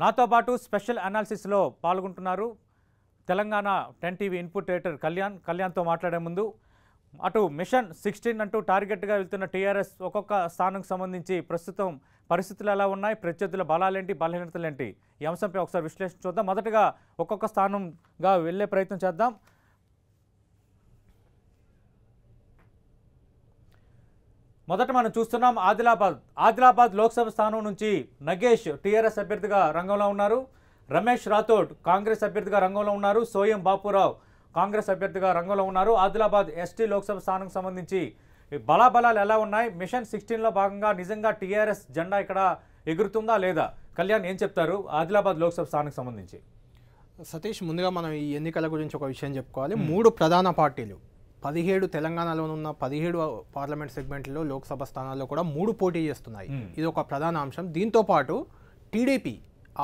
నాతో పాటు స్పెషల్ అనాలిసిస్లో పాల్గొంటున్నారు తెలంగాణ 10 టీవీ ఇన్పుట్ ఎడిటర్ కళ్యాణ్తో మాట్లాడే ముందు అటు మిషన్ 16 అంటూ టార్గెట్గా వెళ్తున్న టీఆర్ఎస్ ఒక్కొక్క స్థానంకు సంబంధించి ప్రస్తుతం పరిస్థితులు ఎలా ఉన్నాయి, ప్రత్యర్థుల బలాలేంటి, బలహీనతలేంటి, ఈ అంశంపై ఒకసారి విశ్లేషణ చూద్దాం. మొదటగా ఒక్కొక్క స్థానంగా వెళ్ళే ప్రయత్నం చేద్దాం. మొదట మనం చూస్తున్నాం ఆదిలాబాద్ లోక్సభ స్థానం నుంచి నగేష్ టీఆర్ఎస్ అభ్యర్థిగా రంగంలో ఉన్నారు. రమేష్ రాథోడ్ కాంగ్రెస్ అభ్యర్థిగా రంగంలో ఉన్నారు. సోయం బాపురావు కాంగ్రెస్ అభ్యర్థిగా రంగంలో ఉన్నారు. ఆదిలాబాద్ ఎస్టీ లోక్సభ స్థానానికి సంబంధించి బలాబలాలు ఎలా ఉన్నాయి, మిషన్ 16లో భాగంగా నిజంగా టీఆర్ఎస్ జెండా ఇక్కడ ఎగురుతుందా లేదా? కళ్యాణ్ ఏం చెప్తారు ఆదిలాబాద్ లోక్సభ స్థానానికి సంబంధించి? సతీష్, ముందుగా మనం ఈ ఎన్నికల గురించి ఒక విషయం చెప్పుకోవాలి. 3 ప్రధాన పార్టీలు 17 తెలంగాణలో ఉన్న 17 పార్లమెంట్ సెగ్మెంట్లో లోక్సభ స్థానాల్లో కూడా 3 పోటీ చేస్తున్నాయి. ఇది ఒక ప్రధాన అంశం. దీంతో పాటు టీడీపీ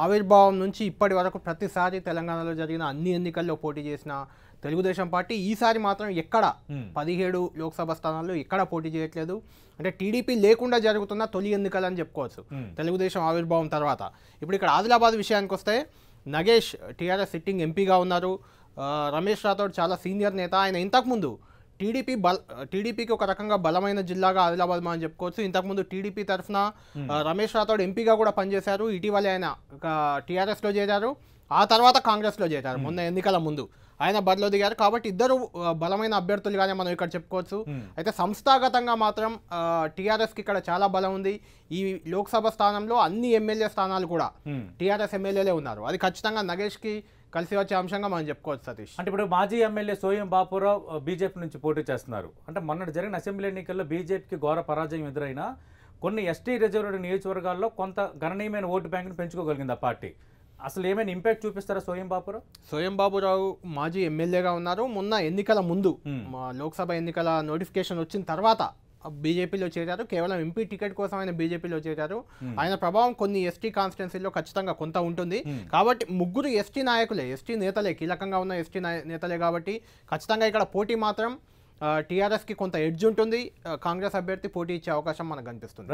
ఆవిర్భావం నుంచి ఇప్పటి వరకు ప్రతిసారి తెలంగాణలో జరిగిన అన్ని ఎన్నికల్లో పోటీ చేసిన తెలుగుదేశం పార్టీ ఈసారి మాత్రం ఎక్కడ 17 లోక్సభ స్థానాల్లో ఎక్కడ పోటీ చేయట్లేదు. అంటే టీడీపీ లేకుండా జరుగుతున్న తొలి ఎన్నికలు అని చెప్పుకోవచ్చు తెలుగుదేశం ఆవిర్భావం తర్వాత. ఇప్పుడు ఇక్కడ ఆదిలాబాద్ విషయానికి వస్తే నగేష్ టీఆర్ఎస్ ఎంపీగా ఉన్నారు. రమేష్ రాథోడ్ చాలా సీనియర్ నేత. ఆయన ఇంతకుముందు టీడీపీకి ఒక రకంగా బలమైన జిల్లాగా ఆదిలాబాద్ మనం చెప్పుకోవచ్చు. ఇంతకుముందు టీడీపీ తరఫున రమేష్ రాథోడ్ ఎంపీగా కూడా పనిచేశారు. ఇటీవలే ఆయన టీఆర్ఎస్లో చేరారు, ఆ తర్వాత కాంగ్రెస్లో చేరారు. మొన్న ఎన్నికల ముందు ఆయన బరిలో దిగారు. కాబట్టి ఇద్దరు బలమైన అభ్యర్థులుగానే మనం ఇక్కడ చెప్పుకోవచ్చు. అయితే సంస్థాగతంగా మాత్రం టీఆర్ఎస్కి ఇక్కడ చాలా బలం ఉంది. ఈ లోక్సభ స్థానంలో అన్ని ఎమ్మెల్యే స్థానాలు కూడా టీఆర్ఎస్ ఎమ్మెల్యేలే ఉన్నారు. అది ఖచ్చితంగా నగేష్కి కలిసి వచ్చే అంశంగా మనం చెప్పుకోవచ్చు సతీష్. అంటే ఇప్పుడు మాజీ ఎమ్మెల్యే సోయం బాపురావు బీజేపీ నుంచి పోటీ చేస్తున్నారు. అంటే మొన్నటి జరిగిన అసెంబ్లీ ఎన్నికల్లో బీజేపీకి ఘోర పరాజయం ఎదురైనా కొన్ని ఎస్టీ రిజర్వ్డ్ నియోజకవర్గాల్లో కొంత గణనీయమైన ఓటు బ్యాంకును పెంచుకోగలిగింది ఆ పార్టీ. అసలు ఏమైనా ఇంపాక్ట్ చూపిస్తారా సోయం బాపురావు? మాజీ ఎమ్మెల్యేగా ఉన్నారు. మొన్న ఎన్నికల ముందు లోక్సభ ఎన్నికల నోటిఫికేషన్ వచ్చిన తర్వాత బీజేపీలో చేరారు. కేవలం ఎంపీ టికెట్ కోసం ఆయన బీజేపీలో చేరారు. ఆయన ప్రభావం కొన్ని ఎస్టీ కాన్స్టిట్యున్సీలో ఖచ్చితంగా కొంత ఉంటుంది. కాబట్టి ముగ్గురు ఎస్టీ నాయకులే, ఎస్టీ నేతలే, కీలకంగా ఉన్న ఎస్టీ నేతలే. కాబట్టి ఖచ్చితంగా ఇక్కడ పోటీ మాత్రం టీఆర్ఎస్కి కొంత ఎడ్జ్ ఉంటుంది. కాంగ్రెస్ అభ్యర్థి పోటీ ఇచ్చే అవకాశం మనకు కనిపిస్తుంది.